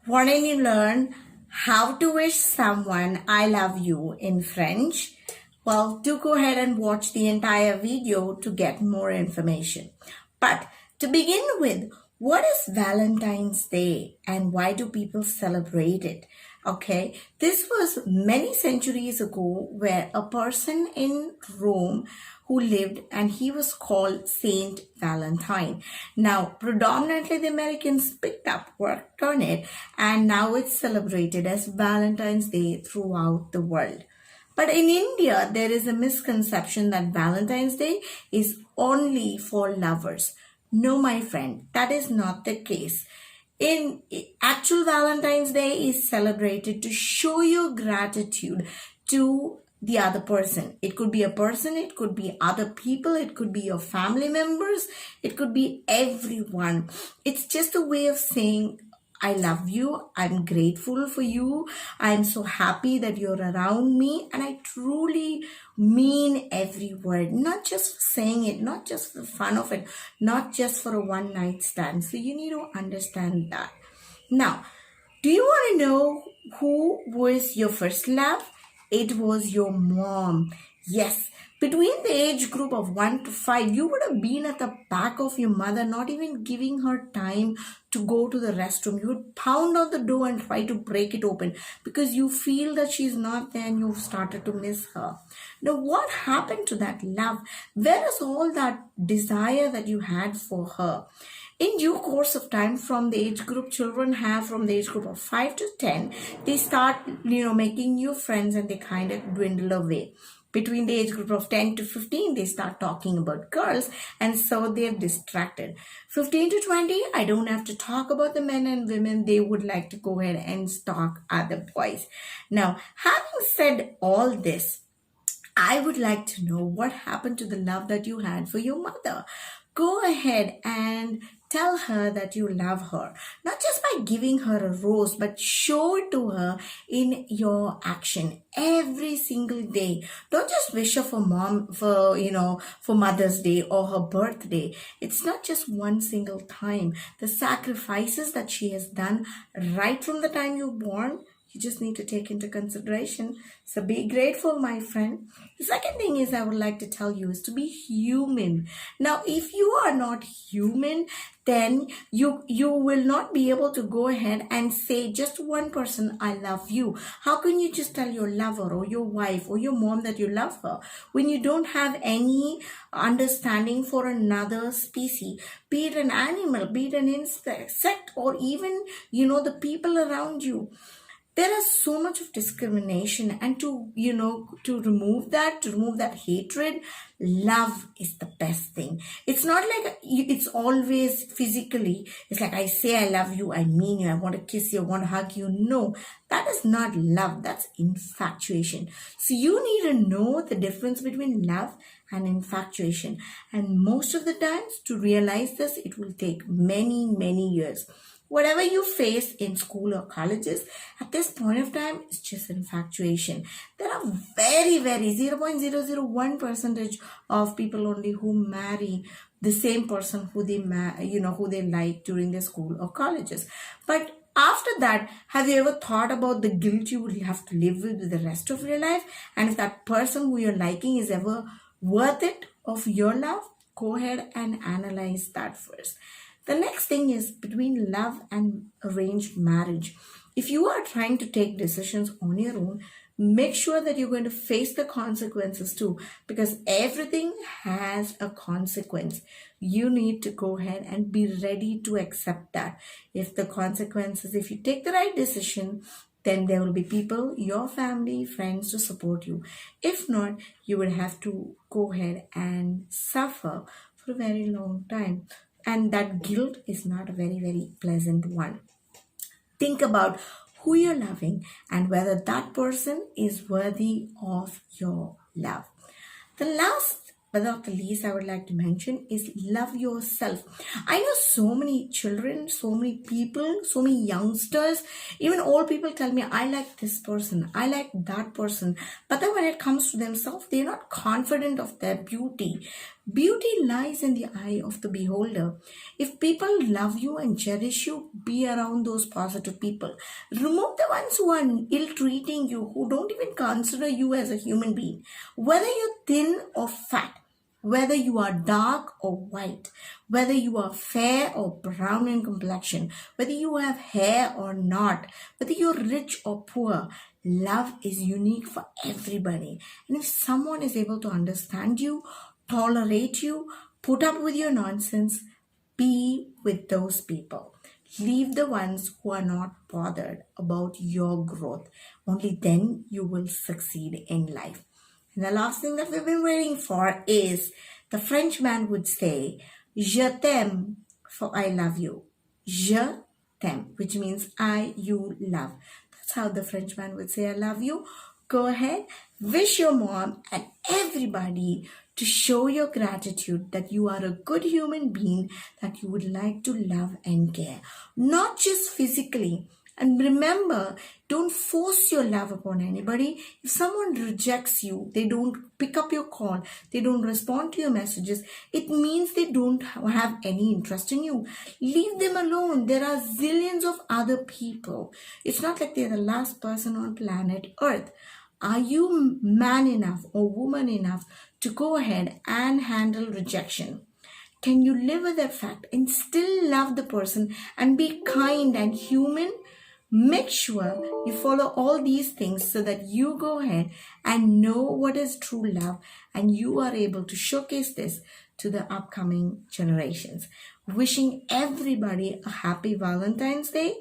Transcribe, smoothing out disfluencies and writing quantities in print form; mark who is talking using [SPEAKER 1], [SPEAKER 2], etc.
[SPEAKER 1] Want to learn how to wish someone I love you in French? Well, do go ahead and watch the entire video to get more information. But to begin with, what is Valentine's Day and why do people celebrate it? Okay, this was many centuries ago where a person in Rome who lived and he was called Saint Valentine. Now, predominantly the Americans picked up, worked on it, and now it's celebrated as Valentine's Day throughout the world. But in India, there is a misconception that Valentine's Day is only for lovers. No, my friend, that is not the case. In actual Valentine's Day is celebrated to show your gratitude to the other person. It could be a person, it could be other people, it could be your family members, it could be everyone. It's just a way of saying I love you. I'm grateful for you. I'm so happy that you're around me. And I truly mean every word, not just for saying it, not just for the fun of it, not just for a one night stand. So you need to understand that. Now, do you want to know who was your first love? It was your mom. Yes, between the age group of 1 to 5, you would have been at the back of your mother, not even giving her time to go to the restroom. You would pound on the door and try to break it open because you feel that she's not there and you've started to miss her. Now, what happened to that love? Where is all that desire that you had for her? In due course of time, from the age group children have, from the age group of 5 to 10, they start making new friends and they kind of dwindle away. Between the age group of 10 to 15, they start talking about girls and so they're distracted. 15 to 20, I don't have to talk about the men and women. They would like to go ahead and stalk other boys. Now, having said all this, I would like to know what happened to the love that you had for your mother. Go ahead and tell her that you love her, not just by giving her a rose, but show it to her in your action every single day. Don't just wish her for for Mother's Day or her birthday. It's not just one single time. The sacrifices that she has done right from the time you were born, you just need to take into consideration. So be grateful, my friend. The second thing is I would like to tell you is to be human. Now, if you are not human, then you will not be able to go ahead and say just one person, I love you. How can you just tell your lover or your wife or your mom that you love her when you don't have any understanding for another species, be it an animal, be it an insect, or even, the people around you? There is so much of discrimination, and to remove that hatred, love is the best thing. It's not like it's always physically. It's like I say I love you, I mean you, I want to kiss you, I want to hug you. No, that is not love, that's infatuation. So you need to know the difference between love and infatuation, and most of the times to realize this, it will take many years. Whatever you face in school or colleges, at this point of time, it's just infatuation. There are very 0.001 percentage of people only who marry the same person who they like during their school or colleges. But after that, have you ever thought about the guilt you will have to live with the rest of your life? And if that person who you're liking is ever worth it of your love, go ahead and analyze that first. The next thing is between love and arranged marriage. If you are trying to take decisions on your own, make sure that you're going to face the consequences too, because everything has a consequence. You need to go ahead and be ready to accept that. If you take the right decision, then there will be people, your family, friends to support you. If not, you will have to go ahead and suffer for a very long time. And that guilt is not a very pleasant one. Think about who you're loving and whether that person is worthy of your love. The last but not the least I would like to mention is love yourself. I know so many children, so many people, so many youngsters, even old people tell me, I like this person, I like that person. But then when it comes to themselves, they're not confident of their beauty. Beauty lies in the eye of the beholder. If people love you and cherish you, be around those positive people. Remove the ones who are ill-treating you, who don't even consider you as a human being. Whether you're thin or fat, whether you are dark or white, whether you are fair or brown in complexion, whether you have hair or not, whether you're rich or poor, love is unique for everybody. And if someone is able to understand you, tolerate you, put up with your nonsense, be with those people. Leave the ones who are not bothered about your growth. Only then you will succeed in life. And the last thing that we've been waiting for is the Frenchman would say, Je t'aime, for I love you. Je t'aime, which means I, you, love. That's how the Frenchman would say, I love you. Go ahead, wish your mom and everybody to show your gratitude that you are a good human being that you would like to love and care. Not just physically. And remember, don't force your love upon anybody. If someone rejects you, they don't pick up your call, they don't respond to your messages, it means they don't have any interest in you. Leave them alone. There are zillions of other people. It's not like they're the last person on planet Earth. Are you man enough or woman enough to go ahead and handle rejection? Can you live with that fact and still love the person and be kind and human? Make sure you follow all these things so that you go ahead and know what is true love and you are able to showcase this to the upcoming generations. Wishing everybody a happy Valentine's Day.